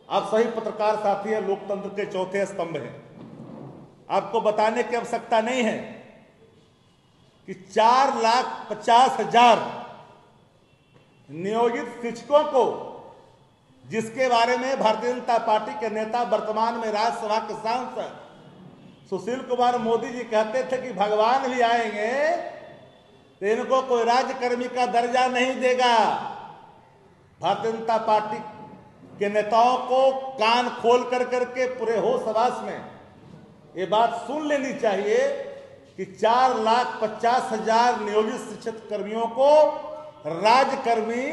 आप सही पत्रकार साथी हैं, लोकतंत्र के चौथे स्तंभ हैं। आपको बताने की आवश्यकता नहीं है कि 4,50,000 नियोजित शिक्षकों को, जिसके बारे में भारतीय जनता पार्टी के नेता वर्तमान में राज्यसभा के सांसद सुशील कुमार मोदी जी कहते थे कि भगवान भी आएंगे तो इनको कोई राज्यकर्मी का दर्जा नहीं देगा। भारतीय जनता पार्टी के नेताओं को कान खोल कर करके पूरे होश हवास में ये बात सुन लेनी चाहिए कि 4,50,000 नियोजित शिक्षक कर्मियों को राज्यकर्मी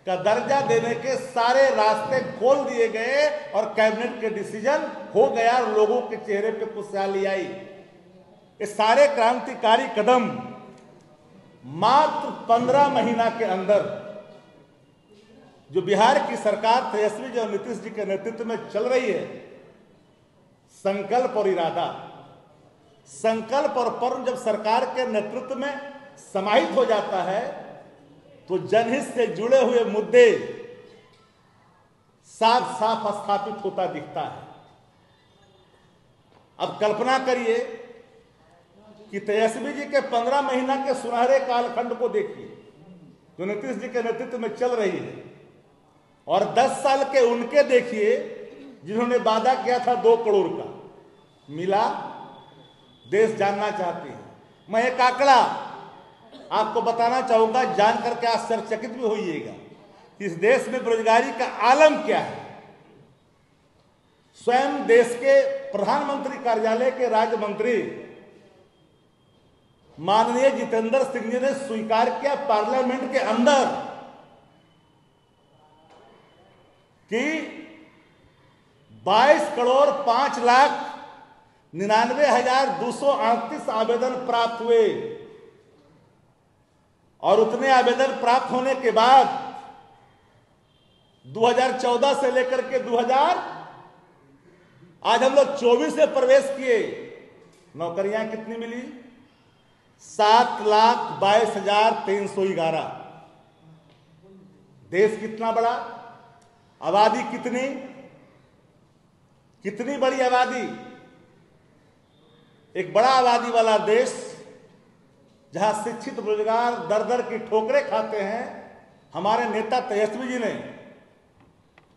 का दर्जा देने के सारे रास्ते खोल दिए गए और कैबिनेट के डिसीजन हो गया और लोगों के चेहरे पे खुशहाली आई। ये सारे क्रांतिकारी कदम मात्र 15 महीना के अंदर जो बिहार की सरकार तेजस्वी जी और नीतीश जी के नेतृत्व में चल रही है, संकल्प और इरादा, संकल्प और पर्व जब सरकार के नेतृत्व में समाहित हो जाता है तो जनहित से जुड़े हुए मुद्दे साफ साफ स्थापित होता दिखता है। अब कल्पना करिए कि तेजस्वी जी के 15 महीना के सुनहरे कालखंड को देखिए जो नीतीश जी के नेतृत्व में चल रही है, और 10 साल के उनके देखिए जिन्होंने वादा किया था 2 करोड़ का, मिला? देश जानना चाहती है। मैं एक आंकड़ा आपको बताना चाहूंगा, जान करके आश्चर्यचकित भी होइएगा कि इस देश में बेरोजगारी का आलम क्या है। स्वयं देश के प्रधानमंत्री कार्यालय के राज्य मंत्री माननीय जितेंद्र सिंह जी ने स्वीकार किया पार्लियामेंट के अंदर कि 22,05,99,238 आवेदन प्राप्त हुए, और उतने आवेदन प्राप्त होने के बाद 2014 से लेकर के 2000 आज हम लोग 24 में प्रवेश किए, नौकरियां कितनी मिली? 7,22,311। देश कितना बड़ा, आबादी कितनी बड़ी आबादी, एक बड़ा आबादी वाला देश जहां शिक्षित रोजगार दर दर की ठोकरें खाते हैं। हमारे नेता तेजस्वी जी ने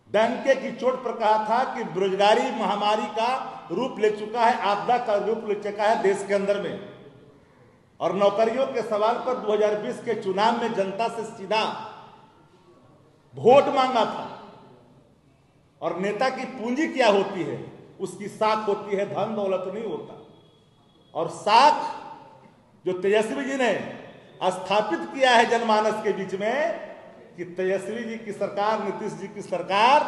डंके की चोट पर कहा था कि बेरोजगारी महामारी का रूप ले चुका है, आपदा का रूप ले चुका है देश के अंदर में। और नौकरियों के सवाल पर 2020 के चुनाव में जनता से सीधा वोट मांगा था। और नेता की पूंजी क्या होती है? उसकी साख होती है, धन दौलत नहीं होता। और साख जो तेजस्वी जी ने स्थापित किया है जनमानस के बीच में कि तेजस्वी जी की सरकार, नीतीश जी की सरकार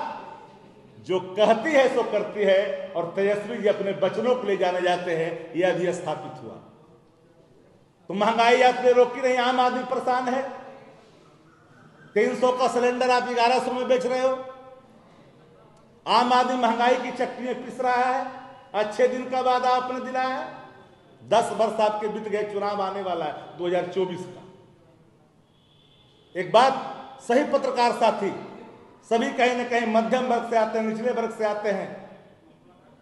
जो कहती है सो करती है, और तेजस्वी जी अपने वचनों को ले जाने जाते हैं, यह भी स्थापित हुआ। तो महंगाई आपने रोकी नहीं, आम आदमी परेशान है। 300 का सिलेंडर आप 1100 में बेच रहे हो। आम आदमी महंगाई की चक्की में पिस रहा है। अच्छे दिन का वादा आपने दिलाया है, 10 वर्ष आपके बीत गए, चुनाव आने वाला है 2024 का। एक बात सही पत्रकार साथी, सभी कहीं ना कहीं मध्यम वर्ग से आते हैं, निचले वर्ग से आते हैं,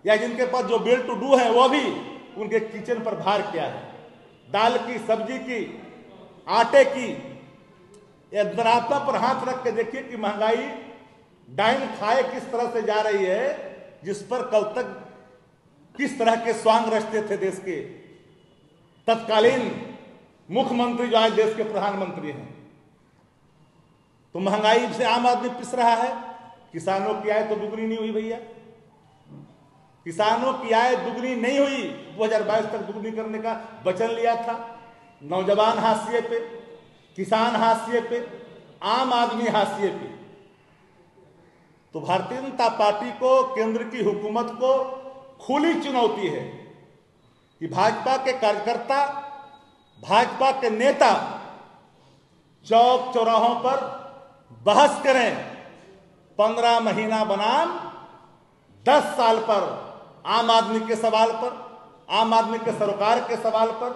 या जिनके पास जो वेल टू डू है वो भी उनके किचन पर भार किया है। दाल की, सब्जी की, आटे की, धरातल पर हाथ रख के देखिए कि महंगाई डाइन खाए किस तरह से जा रही है, जिस पर कल तक किस तरह के स्वांग रचते थे देश के तत्कालीन मुख्यमंत्री जो आज देश के प्रधानमंत्री हैं। तो महंगाई से आम आदमी पिस रहा है। किसानों की आय तो दुगनी नहीं हुई भैया, किसानों की आय दुगनी नहीं हुई। 2022 तक दुगनी करने का वचन लिया था। नौजवान हाशिए पे, किसान हाशिए पे, आम आदमी हाशिए पे। तो भारतीय जनता पार्टी को, केंद्र की हुकूमत को खुली चुनौती है कि भाजपा के कार्यकर्ता, भाजपा के नेता चौक चौराहों पर बहस करें। 15 महीना बनाम 10 साल पर, आम आदमी के सवाल पर, आम आदमी के सरोकार के सवाल पर,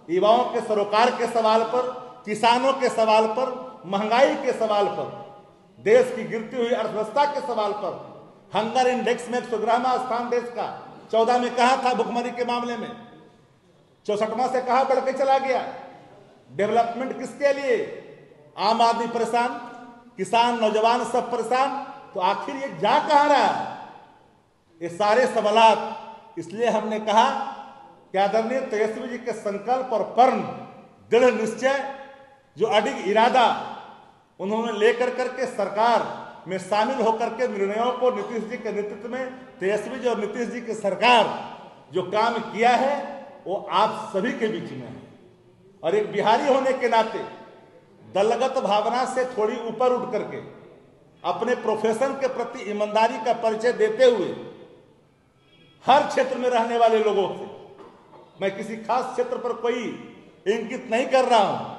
युवाओं के सरोकार के सवाल पर, किसानों के सवाल पर, महंगाई के सवाल पर, देश की गिरती हुई अर्थव्यवस्था के सवाल पर हंगर इंडेक्स में 111वां स्थान देश का। 14 में कहा था भुखमरी के मामले में, 64वां से कहा बढ़ के चला गया। डेवलपमेंट किसके लिए? आम आदमी परेशान, किसान, नौजवान सब परेशान, तो आखिर ये जा कहां रहा है? ये सारे सवालात इसलिए हमने कहा कि आदरणीय तेजस्वी जी के संकल्प और पर्म, दृढ़ निश्चय, जो अडिग इरादा उन्होंने लेकर करके सरकार में शामिल होकर के निर्णयों को नीतीश जी के नेतृत्व में तेजस्वी जी और नीतीश जी की सरकार जो काम किया है वो आप सभी के बीच में है। और एक बिहारी होने के नाते दलगत भावना से थोड़ी ऊपर उठ करके अपने प्रोफेशन के प्रति ईमानदारी का परिचय देते हुए हर क्षेत्र में रहने वाले लोगों से, मैं किसी खास क्षेत्र पर कोई इंगित नहीं कर रहा हूं,